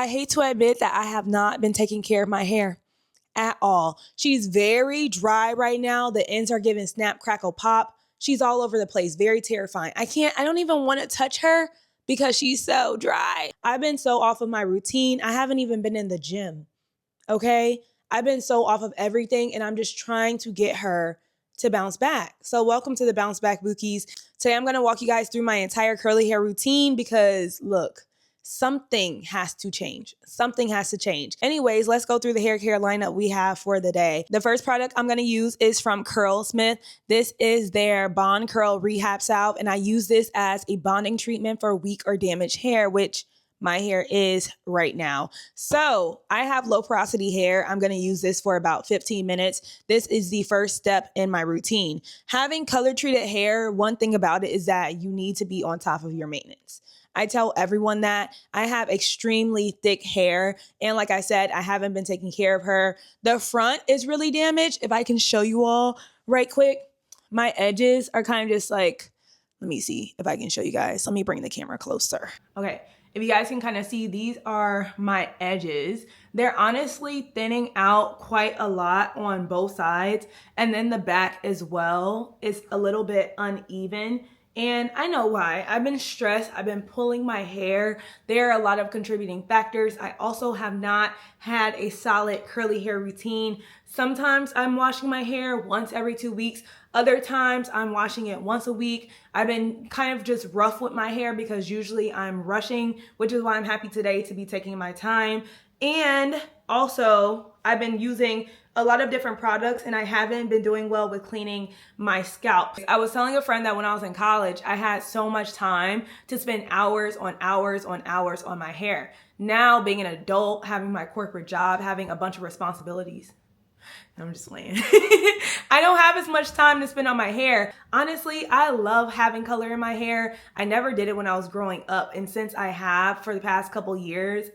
I hate to admit that I have not been taking care of my hair at all. She's very dry right now. The ends are giving snap, crackle, pop. She's all over the place, very terrifying. I don't even want to touch her because she's so dry. I've been so off of my routine. I haven't even been in the gym, okay? I've been so off of everything, and I'm just trying to get her to bounce back. So welcome to the Bounce Back Bookies. Today I'm going to walk you guys through my entire curly hair routine because look, something has to change. Something has to change. Anyways, let's go through the hair care lineup we have for the day. The first product I'm going to use is from Curlsmith. This is their Bond Curl Rehab Salve, and I use this as a bonding treatment for weak or damaged hair, which my hair is right now. So I have low porosity hair. I'm going to use this for about 15 minutes. This is the first step in my routine. Having color treated hair, one thing about it is that you need to be on top of your maintenance. I tell everyone that. I have extremely thick hair. And like I said, I haven't been taking care of her. The front is really damaged. If I can show you all right quick, my edges are kind of just like, let me see if I can show you guys. Let me bring the camera closer. Okay. If you guys can kind of see, these are my edges. They're honestly thinning out quite a lot on both sides. And then the back as well is a little bit uneven. And I know why. I've been stressed. I've been pulling my hair. There are a lot of contributing factors. I also have not had a solid curly hair routine. Sometimes I'm washing my hair once every 2 weeks. Other times I'm washing it once a week. I've been kind of just rough with my hair because usually I'm rushing, which is why I'm happy today to be taking my time. And also I've been using a lot of different products and I haven't been doing well with cleaning my scalp. I was telling a friend that when I was in college, I had so much time to spend hours on hours on hours on my hair. Now being an adult, having my corporate job, having a bunch of responsibilities, I'm just playing. I don't have as much time to spend on my hair. Honestly, I love having color in my hair. I never did it when I was growing up. And since I have for the past couple years,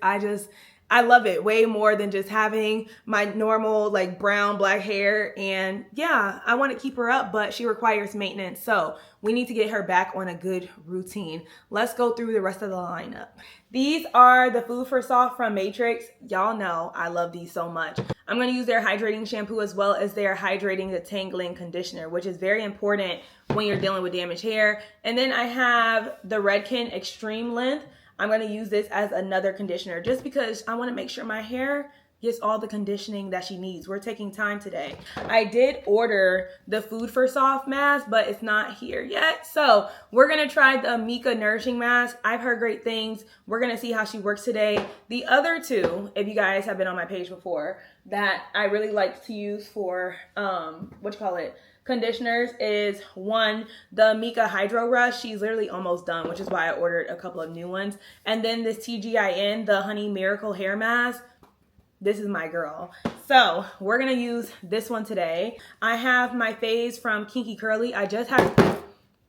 I love it way more than just having my normal like brown, black hair. And yeah, I want to keep her up, but she requires maintenance. So we need to get her back on a good routine. Let's go through the rest of the lineup. These are the Food for Soft from Matrix. Y'all know I love these so much. I'm going to use their hydrating shampoo as well as their hydrating detangling conditioner, which is very important when you're dealing with damaged hair. And then I have the Redken Extreme Length. I'm going to use this as another conditioner just because I want to make sure my hair gets all the conditioning that she needs. We're taking time today. I did order the Food for Soft mask, but it's not here yet. So we're going to try the Amika Nourishing mask. I've heard great things. We're going to see how she works today. The other two, if you guys have been on my page before, that I really like to use for, conditioners is one, the Amika Hydro Rush. She's literally almost done, which is why I ordered a couple of new ones. And then this TGIN, the Honey Miracle Hair Mask. This is my girl. So we're gonna use this one today. I have my phase from Kinky Curly. I just had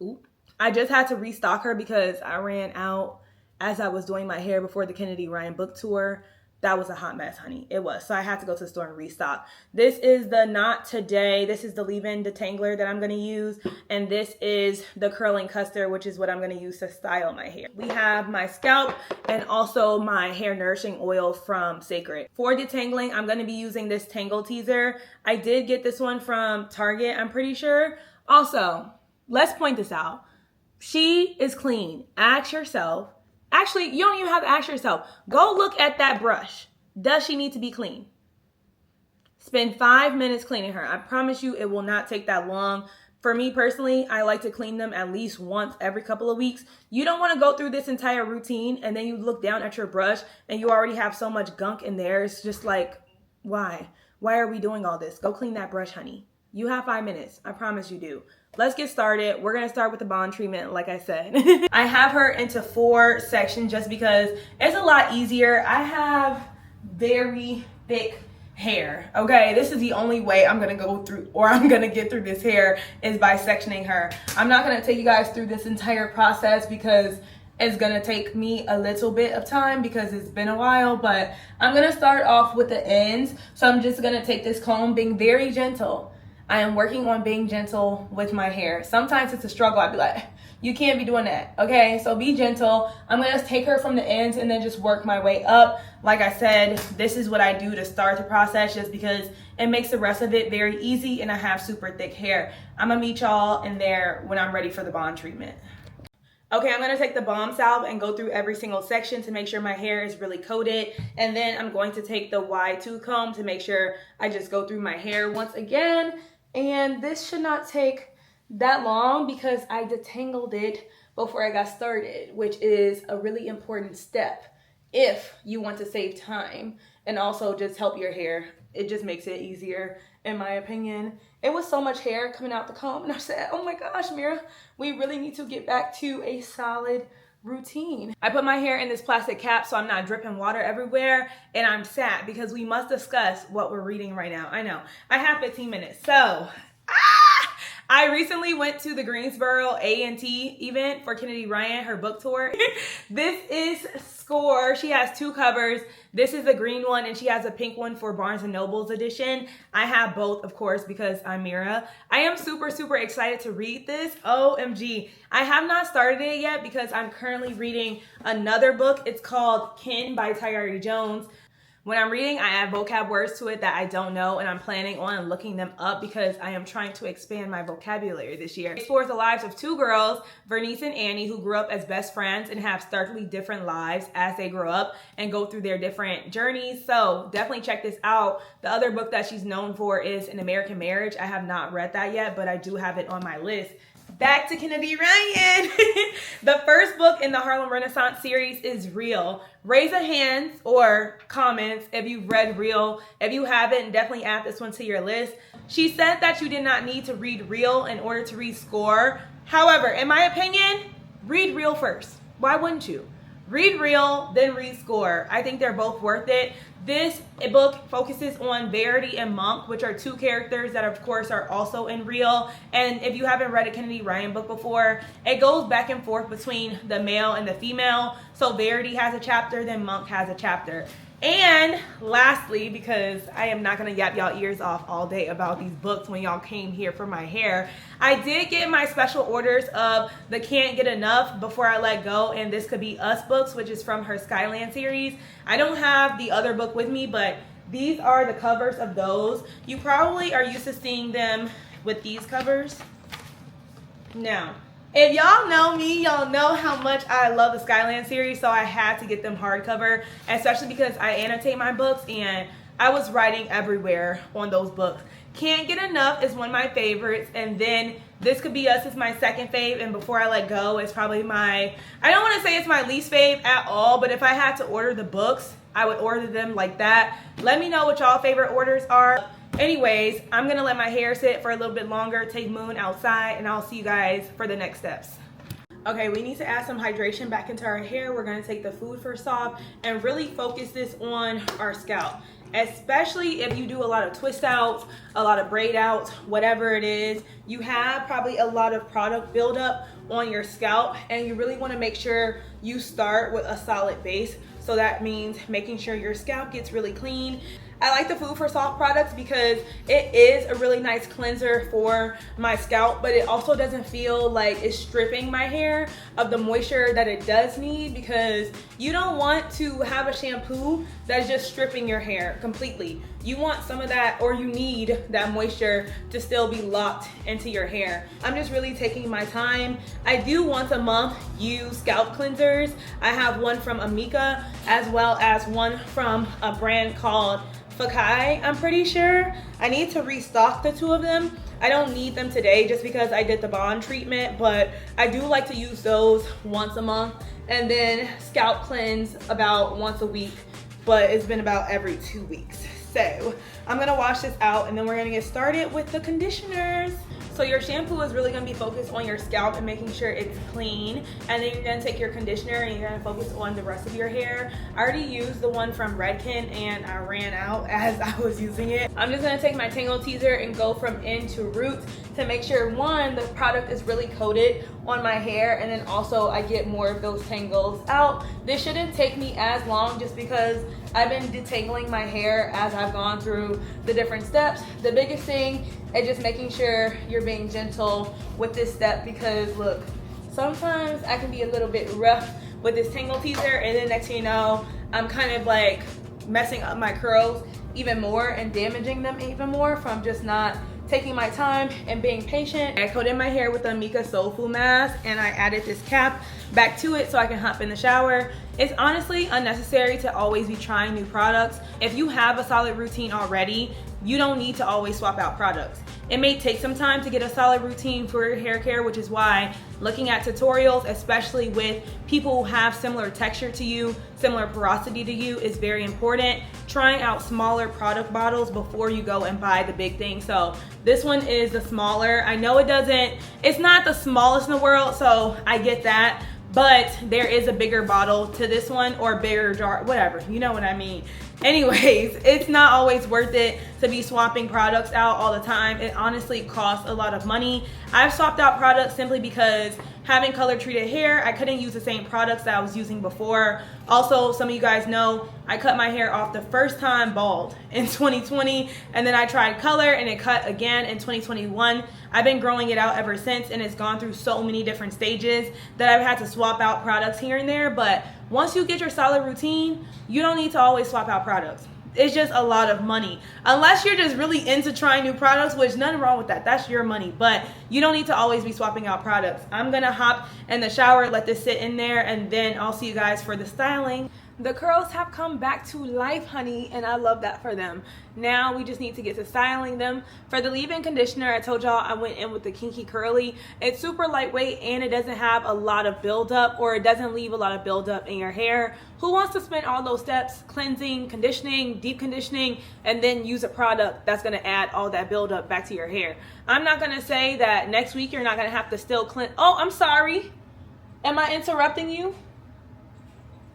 to restock her because I ran out as I was doing my hair before the Kennedy Ryan book tour. That was a hot mess, honey. It was. So I had to go to the store and restock. This is the Not Today. This is the leave-in detangler that I'm going to use. And this is the curling custard, which is what I'm going to use to style my hair. We have my scalp and also my hair nourishing oil from Sacred. For detangling, I'm going to be using this Tangle Teaser. I did get this one from Target, I'm pretty sure. Also, let's point this out. She is clean. Ask yourself. Actually, you don't even have to ask yourself. Go look at that brush. Does she need to be clean? Spend 5 minutes cleaning her. I promise you it will not take that long. For me personally, I like to clean them at least once every couple of weeks. You don't want to go through this entire routine and then you look down at your brush and you already have so much gunk in there. It's just like, why? Why are we doing all this? Go clean that brush, honey. You have 5 minutes. I promise you do. Let's get started. We're going to start with the bond treatment, like I said. I have her into 4 sections just because it's a lot easier. I have very thick hair, okay? This is the only way I'm going to go through, or I'm going to get through this hair, is by sectioning her. I'm not going to take you guys through this entire process because it's going to take me a little bit of time because it's been a while, but I'm going to start off with the ends. So I'm just going to take this comb, being very gentle. I am working on being gentle with my hair. Sometimes it's a struggle. I'd be like, You can't be doing that, okay? So be gentle. I'm gonna take her from the ends and then just work my way up. Like I said, this is what I do to start the process just because it makes the rest of it very easy and I have super thick hair. I'm gonna meet y'all in there when I'm ready for the bond treatment. Okay, I'm gonna take the balm salve and go through every single section to make sure my hair is really coated. And then I'm going to take the wide tooth comb to make sure I just go through my hair once again. And this should not take that long because I detangled it before I got started, which is a really important step if you want to save time and also just help your hair. It just makes it easier, in my opinion. It was so much hair coming out the comb and I said, oh my gosh, Mira, we really need to get back to a solid routine. I put my hair in this plastic cap so I'm not dripping water everywhere, and I'm sad because we must discuss what we're reading right now. I know, I have 15 minutes. So, I recently went to the Greensboro A&T event for Kennedy Ryan, her book tour. This is Score. She has 2 covers. This is the green one and she has a pink one for Barnes & Noble's edition. I have both, of course, because I'm Mira. I am super, super excited to read this. OMG. I have not started it yet because I'm currently reading another book. It's called Kin by Tyree Jones. When I'm reading, I add vocab words to it that I don't know, and I'm planning on looking them up because I am trying to expand my vocabulary this year. It explores the lives of 2 girls, Vernice and Annie, who grew up as best friends and have starkly different lives as they grow up and go through their different journeys. So definitely check this out. The other book that she's known for is An American Marriage. I have not read that yet, but I do have it on my list. Back to Kennedy Ryan. The first book in the Harlem Renaissance series is Real. Raise a hand or comments if you've read Real. If you haven't, definitely add this one to your list. She said that you did not need to read Real in order to read Score. However, in my opinion, read Real first. Why wouldn't you? Read Real, then read Score. I think they're both worth it. This book focuses on Verity and Monk, which are 2 characters that of course are also in Real. And if you haven't read a Kennedy Ryan book before, it goes back and forth between the male and the female. So Verity has a chapter, then Monk has a chapter. And lastly, because I am not going to yap y'all ears off all day about these books when y'all came here for my hair, I did get my special orders of the Can't Get Enough Before I Let Go and This Could Be Us books, which is from her Skyland series. I don't have the other book with me, but these are the covers of those. You probably are used to seeing them with these covers. Now, if y'all know me, y'all know how much I love the Skyland series, so I had to get them hardcover, especially because I annotate my books and I was writing everywhere on those books. Can't Get Enough is one of my favorites, and then This Could Be Us is my second fave, and Before I Let Go is probably my, I don't want to say it's my least fave at all, but if I had to order the books, I would order them like that. Let me know what y'all favorite orders are. Anyways, I'm going to let my hair sit for a little bit longer, take Moon outside, and I'll see you guys for the next steps. Okay, we need to add some hydration back into our hair. We're going to take the Food for Soft and really focus this on our scalp. Especially if you do a lot of twist outs, a lot of braid outs, whatever it is, you have probably a lot of product buildup on your scalp, and you really want to make sure you start with a solid base. So that means making sure your scalp gets really clean. I like the Food for Soft products because it is a really nice cleanser for my scalp, but it also doesn't feel like it's stripping my hair of the moisture that it does need, because you don't want to have a shampoo that's just stripping your hair completely. You want some of that, or you need that moisture to still be locked into your hair. I'm just really taking my time. I do once a month use scalp cleansers. I have one from Amika as well as one from a brand called Fakai, I'm pretty sure. I need to restock the 2 of them. I don't need them today just because I did the bond treatment, but I do like to use those once a month, and then scalp cleanse about once a week, but it's been about every 2 weeks. So I'm gonna wash this out and then we're gonna get started with the conditioners. So your shampoo is really gonna be focused on your scalp and making sure it's clean. And then you're gonna take your conditioner and you're gonna focus on the rest of your hair. I already used the one from Redken and I ran out as I was using it. I'm just gonna take my Tangle Teaser and go from end to root to make sure, one, the product is really coated on my hair, and then also I get more of those tangles out. This shouldn't take me as long just because I've been detangling my hair as I've gone through the different steps. The biggest thing is just making sure you're being gentle with this step, because look, sometimes I can be a little bit rough with this tangle teaser, and then next thing you know, I'm kind of like messing up my curls even more and damaging them even more from just not taking my time and being patient. I coated my hair with the Amika Soul Food mask, and I added this cap back to it so I can hop in the shower. It's honestly unnecessary to always be trying new products. If you have a solid routine already, you don't need to always swap out products. It may take some time to get a solid routine for your hair care, which is why looking at tutorials, especially with people who have similar texture to you, similar porosity to you, is very important. Trying out smaller product bottles before you go and buy the big thing. So this one is the smaller. I know it's not the smallest in the world, so I get that. But there is a bigger bottle to this one, or a bigger jar, whatever, you know what I mean. Anyways, it's not always worth it to be swapping products out all the time. It honestly costs a lot of money. I've swapped out products simply because having color treated hair, I couldn't use the same products that I was using before. Also, some of you guys know I cut my hair off the first time bald in 2020, and then I tried color and it cut again in 2021. I've been growing it out ever since, and it's gone through so many different stages that I've had to swap out products here and there. But once you get your solid routine, you don't need to always swap out products. It's just a lot of money. Unless you're just really into trying new products, which nothing wrong with that. That's your money. But you don't need to always be swapping out products. I'm going to hop in the shower, let this sit in there, and then I'll see you guys for the styling. The curls have come back to life, honey, and I love that for them. Now we just need to get to styling them. For the leave-in conditioner, I told y'all I went in with the Kinky Curly. It's super lightweight, and it doesn't have a lot of buildup, or it doesn't leave a lot of buildup in your hair. Who wants to spend all those steps, cleansing, conditioning, deep conditioning, and then use a product that's gonna add all that buildup back to your hair? I'm not gonna say that next week you're not gonna have to still cleanse. Oh, I'm sorry. Am I interrupting you?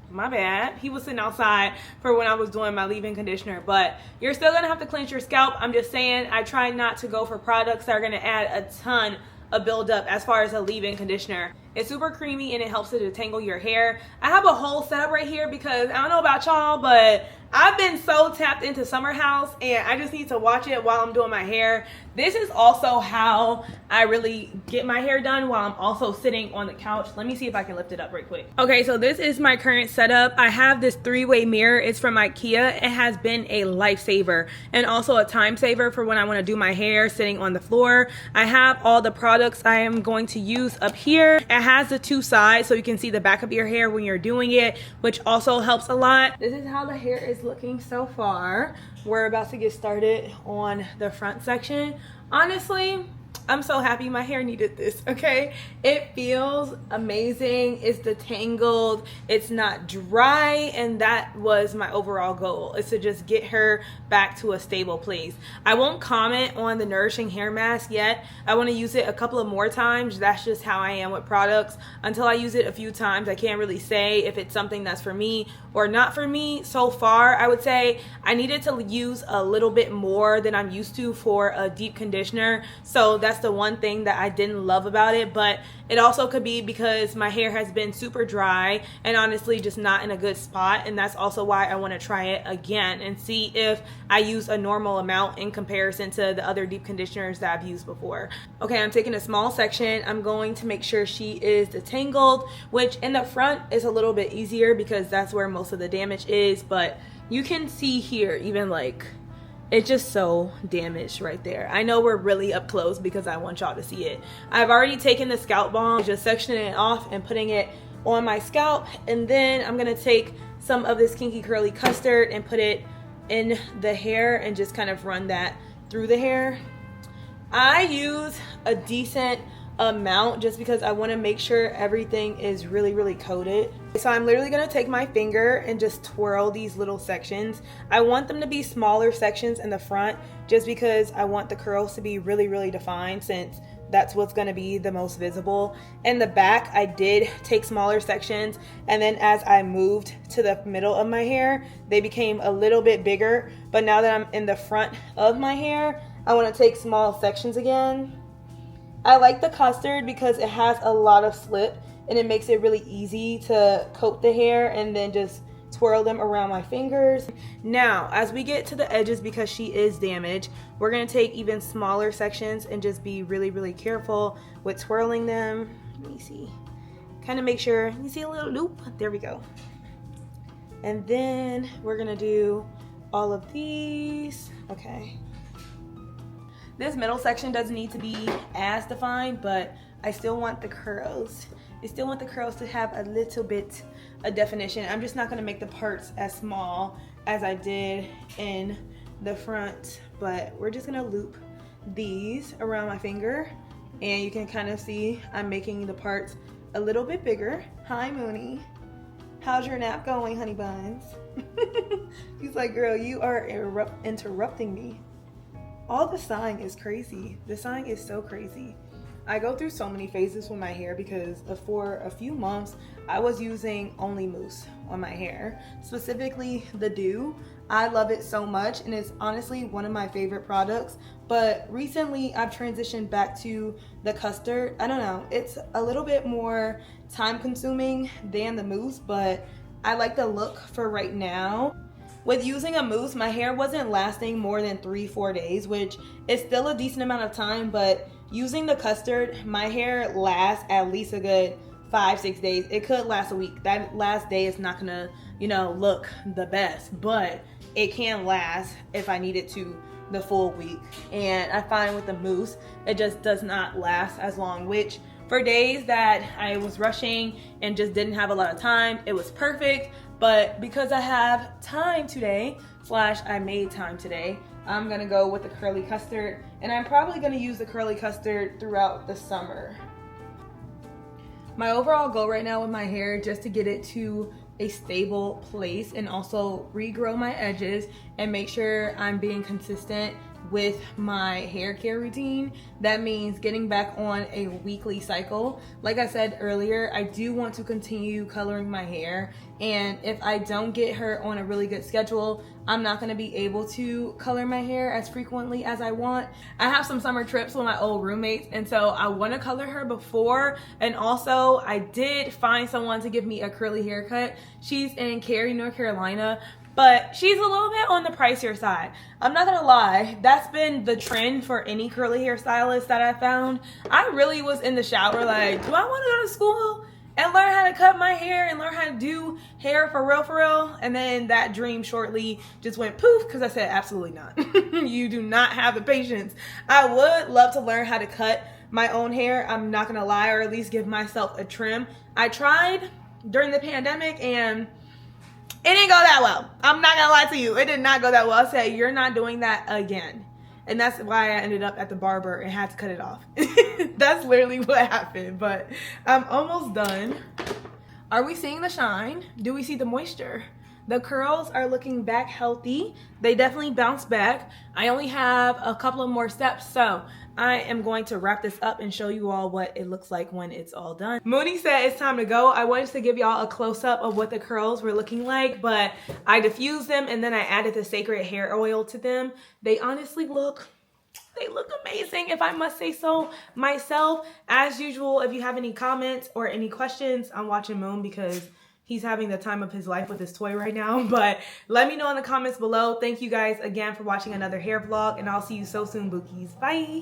My bad. He was sitting outside for when I was doing my leave-in conditioner, but you're still gonna have to cleanse your scalp. I'm just saying I try not to go for products that are gonna add a ton of buildup as far as a leave-in conditioner. It's super creamy and it helps to detangle your hair. I have a whole setup right here because I don't know about y'all, but I've been so tapped into Summer House and I just need to watch it while I'm doing my hair. This is also how I really get my hair done while I'm also sitting on the couch. Let me see if I can lift it up right quick. Okay, so this is my current setup. I have this 3-way mirror. It's from IKEA. It has been a lifesaver and also a time saver for when I want to do my hair sitting on the floor. I have all the products I am going to use up here. It has the 2 sides so you can see the back of your hair when you're doing it, which also helps a lot. This is how the hair is looking so far. We're about to get started on the front section. Honestly, I'm so happy my hair needed this, okay? It feels amazing. It's detangled. It's not dry, and that was my overall goal, is to just get her back to a stable place. I won't comment on the Nourishing hair mask yet. I want to use it a couple of more times. That's just how I am with products. Until I use it a few times, I can't really say if it's something that's for me or not for me. So far, I would say I needed to use a little bit more than I'm used to for a deep conditioner. So that's the one thing that I didn't love about it, but it also could be because my hair has been super dry and honestly just not in a good spot, and that's also why I want to try it again and see if I use a normal amount in comparison to the other deep conditioners that I've used before. Okay, I'm taking a small section. I'm going to make sure she is detangled, which in the front is a little bit easier because that's where most of the damage is, but you can see here even like it's just so damaged right there. I know we're really up close because I want y'all to see it. I've already taken the scalp balm, just sectioning it off and putting it on my scalp, and then I'm gonna take some of this Kinky Curly Custard and put it in the hair and just kind of run that through the hair. I use a decent amount just because I want to make sure everything is really coated. So I'm literally going to take my finger and just twirl these little sections. I want them to be smaller sections in the front just because I want the curls to be really defined, since that's what's going to be the most visible. In the back, I did take smaller sections, and then as I moved to the middle of my hair, they became a little bit bigger. But now that I'm in the front of my hair, I want to take small sections again. I like the custard because it has a lot of slip and it makes it really easy to coat the hair and then just twirl them around my fingers. Now, as we get to the edges, because she is damaged, we're going to take even smaller sections and just be really careful with twirling them. Let me see. kind of make sure, you see a little loop? There we go. And then we're gonna do all of these. Okay. This middle section doesn't need to be as defined, but I still want the curls. I still want the curls to have a little bit of definition. I'm just not gonna make the parts as small as I did in the front, but we're just gonna loop these around my finger, and you can kind of see I'm making the parts a little bit bigger. Hi, Mooney. How's your nap going, honey buns? He's like, girl, you are interrupting me. All the sighing is crazy. The sighing is so crazy. I go through so many phases with my hair because for a few months I was using only mousse on my hair, specifically the Dew. I love it so much, and it's honestly one of my favorite products. But recently I've transitioned back to the custard. I don't know, it's a little bit more time consuming than the mousse, but I like the look for right now. With using a mousse, my hair wasn't lasting more than 3-4 days, which is still a decent amount of time, but using the custard, my hair lasts at least a good 5-6 days. It could last a week. That last day is not gonna, look the best, but it can last if I need it to the full week. And I find with the mousse, it just does not last as long, which for days that I was rushing and just didn't have a lot of time, it was perfect. But because I have time today, I made time today, I'm gonna go with the curly custard, and I'm probably gonna use the curly custard throughout the summer. My overall goal right now with my hair, just to get it to a stable place and also regrow my edges and make sure I'm being consistent with my hair care routine. That means getting back on a weekly cycle. Like I said earlier, I do want to continue coloring my hair, and if I don't get her on a really good schedule, I'm not going to be able to color my hair as frequently as I want. I have some summer trips with my old roommates, and so I want to color her before, and also I did find someone to give me a curly haircut. She's in Cary, North Carolina, but she's a little bit on the pricier side. I'm not gonna lie, that's been the trend for any curly hairstylist that I found. I really was in the shower like, do I wanna go to school and learn how to cut my hair and learn how to do hair for real? And then that dream shortly just went poof, because I said, absolutely not. You do not have the patience. I would love to learn how to cut my own hair, I'm not gonna lie, or at least give myself a trim. I tried during the pandemic and it didn't go that well. I'm not gonna lie to you. It did not go that well. I said, you're not doing that again. And that's why I ended up at the barber and had to cut it off. That's literally what happened, but I'm almost done. Are we seeing the shine? Do we see the moisture? The curls are looking back healthy. They definitely bounced back. I only have a couple of more steps, so I am going to wrap this up and show you all what it looks like when it's all done. Mooney said it's time to go. I wanted to give y'all a close-up of what the curls were looking like, but I diffused them and then I added the sacred hair oil to them. They honestly look amazing, if I must say so myself. As usual, if you have any comments or any questions, I'm watching Moon because he's having the time of his life with his toy right now. But let me know in the comments below. Thank you guys again for watching another hair vlog, and I'll see you so soon, Bookies. Bye.